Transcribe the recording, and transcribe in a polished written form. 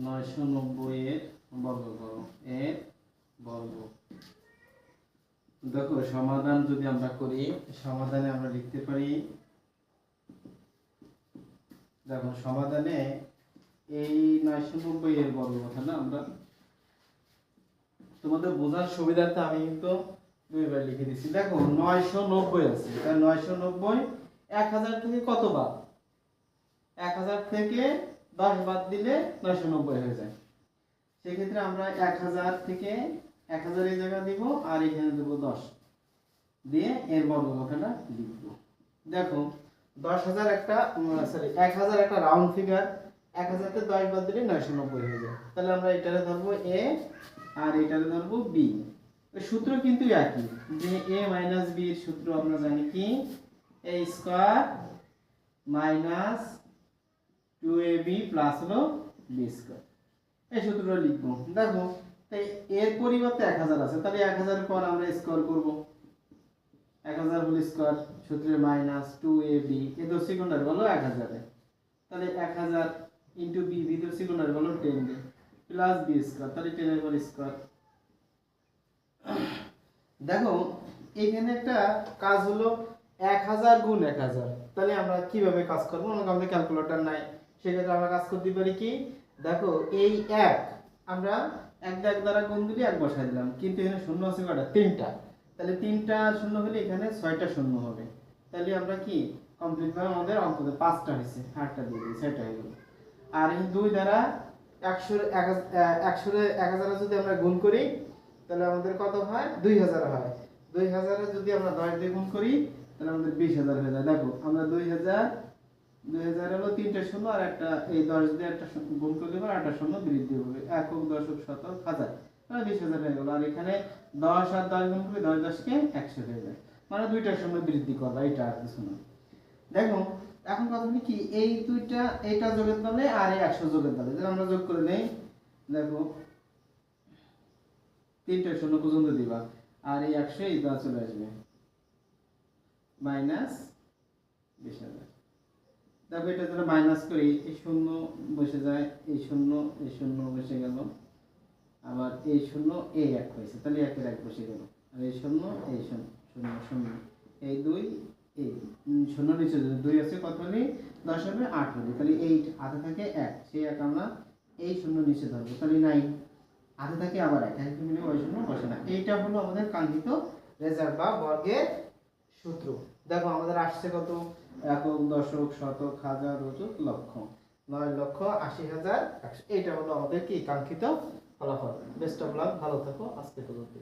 990 এর বর্গ করো, এর বর্গ। দেখো সমাধান যদি আমরা করি, সমাধানে আমরা লিখতে পারি, দেখো সমাধানে এই 990 এর বর্গ কথা না, আমরা তোমাদের বোঝার সুবিধার্থে আমি কিন্তু দুইবার লিখে দিচ্ছি। দেখো 990 আছে, তাই 990 1000 থেকে কত বাদ? 1000 থেকে 10 বাদ দিলে 990 হয়ে যায়। সেক্ষেত্রে আমরা 1000 থেকে 1000 এই জায়গা দিব, আর এখানে দেব 10 দিয়ে এর বর্গ কথাটা লিখব। দেখো 10,000 একটা সরি 1000 একটা রাউন্ড ফিগার, 1000 তে 10 বাদ দিলে 990 হয়ে যায়। তাহলে আমরা এটারে ধরবো a আর এটারে ধরবো b। এর সূত্র কিন্তু একই, যে a - b এর সূত্র আমরা জানি কি, a square minus 2ab plus হলো b স্কয়ার। এই সূত্রটা লিখবো। দেখো তাই এর পরিবর্তে 1000 আছে, তাহলে 1000 এর পর আমরা স্কয়ার করব। 1000 হোল স্কয়ার সূত্রে মাইনাস 2ab, এ তো সেকেন্ডারি হলো 1000 এ, তাহলে 1000 ইনটু b, b তো সেকেন্ডারি হলো 10 এ, প্লাস b স্কয়ার, তাহলে 10 এর হোল স্কয়ার। দেখো এখানে একটা কাজ হলো 1000 গুণ 1000, তাহলে আমরা কিভাবে কাজ করব? আমাদের ক্যালকুলেটর নাই, সেক্ষেত্রে আমরা কাজ করতে পারি কি, দেখো এই 1 আমরা 1 দ্বারা গুণ দিলে 1 বসাই দিলাম, কিন্তু এখানে শূন্য আছে কয়টা? 3টা, তাহলে 3টা শূন্য হলে এখানে 6টা শূন্য হবে। তাহলে আমরা কি কমপ্লিট ভাবে আমাদের অঙ্কতে 5টা হয়েছে, 8টা দিয়ে দিই, 6টা হয়ে গেল। আর এই 2 দ্বারা 100 1000 যদি আমরা গুণ করি, তাহলে আমাদের কত হয়? 2000 হয়। 2000 যদি আমরা 10 দিয়ে গুণ করি, তাহলে আমাদের 20000 হয়ে যায়। দেখো আমরা 2000 হলো 3টা শূন্য আর একটা, এই 10 দিয়ে একটা গুণ করলে পর 8টা শূন্য বৃদ্ধি হবে, একক দশক শতক হাজার, মানে 20000 হয়ে গেল। আর এখানে 10 আর 10 গুণ করে 10 10 কে 100 হয়ে যায়, মানে 2টা শূন্য বৃদ্ধি করবে, এটা আর কিছু না। দেখো এখন কথা বলি কি, এই দুইটা, এটা যোগের দলে আর এই 100 যোগের দলে, যেটা আমরা যোগ করে নেই। দেখো 3টা শূন্য পর্যন্ত দিবা, আর এই 100 এই দা চলে আসবে, মাইনাস 20000। দেখো এটা যদি মাইনাস করি, এই শূন্য বসে যায়, এই শূন্য বসে গেল, আবার এই শূন্য এই 1 হয়েছে, তাহলে 1 এর 1 বসে গেল, আর এই শূন্য শূন্য, এই 2 এই শূন্য নিচে 2 আছে, কত হলে 10 হবে 8 হবে, তাহলে 8 হাতে থাকে 1, সেই 1 আমরা এই শূন্য নিচে ধরবো, তাহলে 9 হাতে থাকে আবার 1, একই মিলে ওই শূন্য বসে না। এইটা হলো আমাদের কাঙ্ক্ষিত রেজাল্ট বা বর্গের সূত্র। দেখো আমাদের আসছে কত? একক দশক শতক হাজার অযুত লক্ষ, 9,80,100। এইটা হলো আমাদের কি কাঙ্ক্ষিত ফলাফল। বেস্ট অফ লাক, ভালো থাকো, আজকে পর্যন্ত।